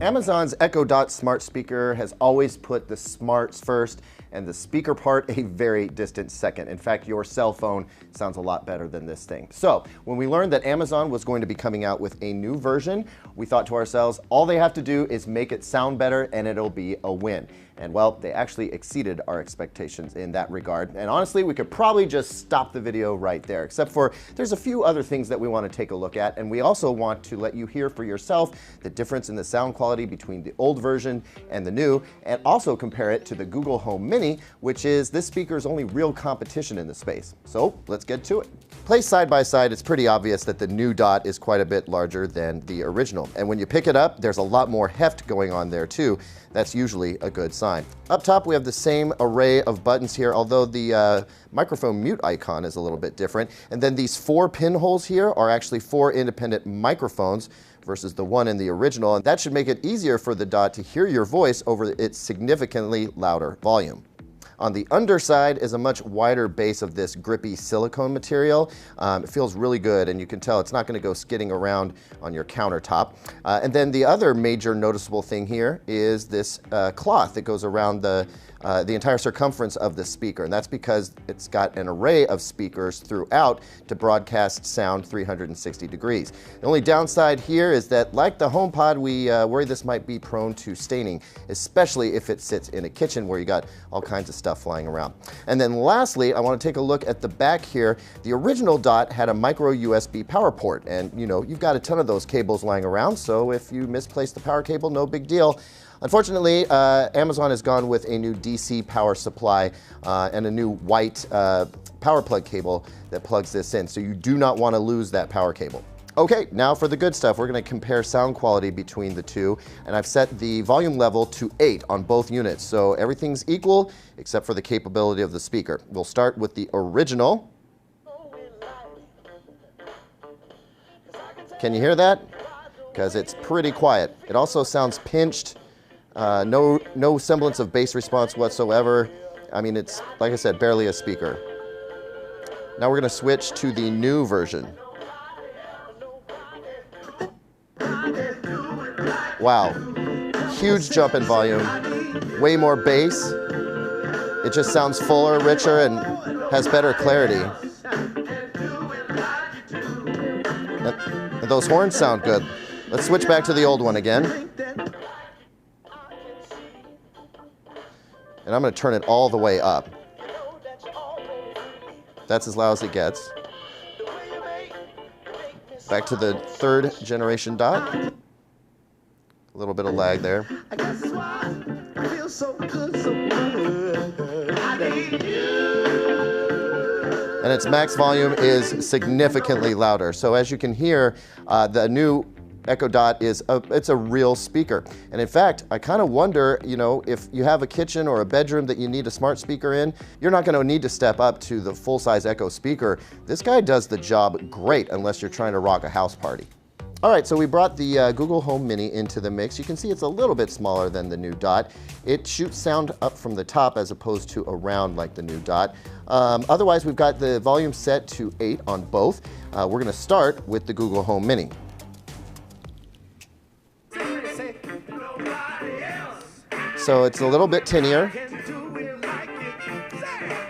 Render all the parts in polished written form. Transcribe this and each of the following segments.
Amazon's Echo Dot smart speaker has always put the smarts first and the speaker part a very distant second. In fact, your cell phone sounds a lot better than this thing. So when we learned that Amazon was going to be coming out with a new version, we thought to ourselves, all they have to do is make it sound better and it'll be a win. And well, they actually exceeded our expectations in that regard. And honestly, we could probably just stop the video right there, except for there's a few other things that we want to take a look at. And we also want to let you hear for yourself the difference in the sound quality between the old version and the new, and also compare it to the Google Home Mini, which is this speaker's only real competition in the space. So let's get to it. Placed side by side, it's pretty obvious that the new Dot is quite a bit larger than the original. And when you pick it up, there's a lot more heft going on there too. That's usually a good sign. Up top, we have the same array of buttons here, although the microphone mute icon is a little bit different. And then these 4 pinholes here are actually 4 independent microphones versus the one in the original. And that should make it easier for the Dot to hear your voice over its significantly louder volume. On the underside is a much wider base of this grippy silicone material. It feels really good, and you can tell it's not going to go skidding around on your countertop. And then the other major noticeable thing here is this cloth that goes around the entire circumference of the speaker, and that's because it's got an array of speakers throughout to broadcast sound 360 degrees. The only downside here is that, like the HomePod, we worry this might be prone to staining, especially if it sits in a kitchen where you got all kinds of stuff flying around. And then lastly, I want to take a look at the back here. The original Dot had a micro USB power port, and you know, you've got a ton of those cables lying around, so if you misplace the power cable, no big deal. Unfortunately, Amazon has gone with a new DC power supply and a new white power plug cable that plugs this in, so you do not want to lose that power cable. Okay, now for the good stuff. We're going to compare sound quality between the two, and I've set the volume level to 8 on both units, so everything's equal except for the capability of the speaker. We'll start with the original. Can you hear that? Because it's pretty quiet. It also sounds pinched. No semblance of bass response whatsoever. I mean, it's, like I said, barely a speaker. Now we're going to switch to the new version. Wow, huge jump in volume, way more bass. It just sounds fuller, richer, and has better clarity. And those horns sound good. Let's switch back to the old one again. And I'm going to turn it all the way up. That's as loud as it gets. Back to the 3rd generation Dot. A little bit of lag there. And its max volume is significantly louder. So as you can hear, the new Echo Dot it's a real speaker. And in fact, I kind of wonder, you know, if you have a kitchen or a bedroom that you need a smart speaker in, you're not going to need to step up to the full-size Echo speaker. This guy does the job great unless you're trying to rock a house party. All right, so we brought the Google Home Mini into the mix. You can see it's a little bit smaller than the new Dot. It shoots sound up from the top as opposed to around like the new Dot. Otherwise, we've got the volume set to 8 on both. We're going to start with the Google Home Mini. So it's a little bit tinnier,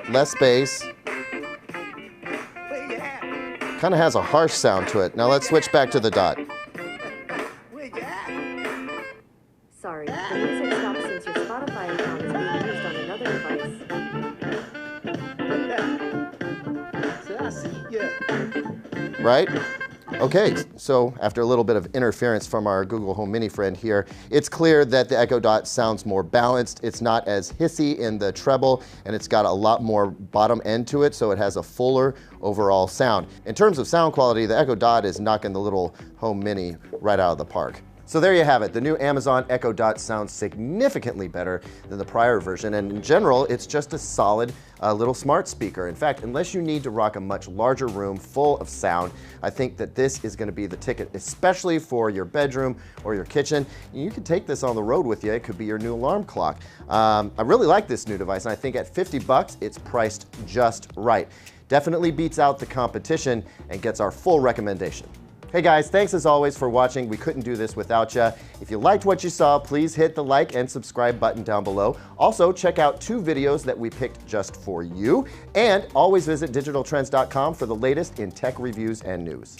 less bass, kind of has a harsh sound to it. Now let's switch back to the Dot. Sorry, the music stopped since your Spotify account is being used on another device. Right? Okay, so after a little bit of interference from our Google Home Mini friend here, it's clear that the Echo Dot sounds more balanced. It's not as hissy in the treble, and it's got a lot more bottom end to it, so it has a fuller overall sound. In terms of sound quality, the Echo Dot is knocking the little Home Mini right out of the park. So there you have it. The new Amazon Echo Dot sounds significantly better than the prior version, and in general, it's just a solid little smart speaker. In fact, unless you need to rock a much larger room full of sound, I think that this is going to be the ticket, especially for your bedroom or your kitchen. You can take this on the road with you. It could be your new alarm clock. I really like this new device, and I think at $50, it's priced just right. Definitely beats out the competition and gets our full recommendation. Hey guys, thanks as always for watching. We couldn't do this without you. If you liked what you saw, please hit the like and subscribe button down below. Also, check out 2 videos that we picked just for you. And always visit digitaltrends.com for the latest in tech reviews and news.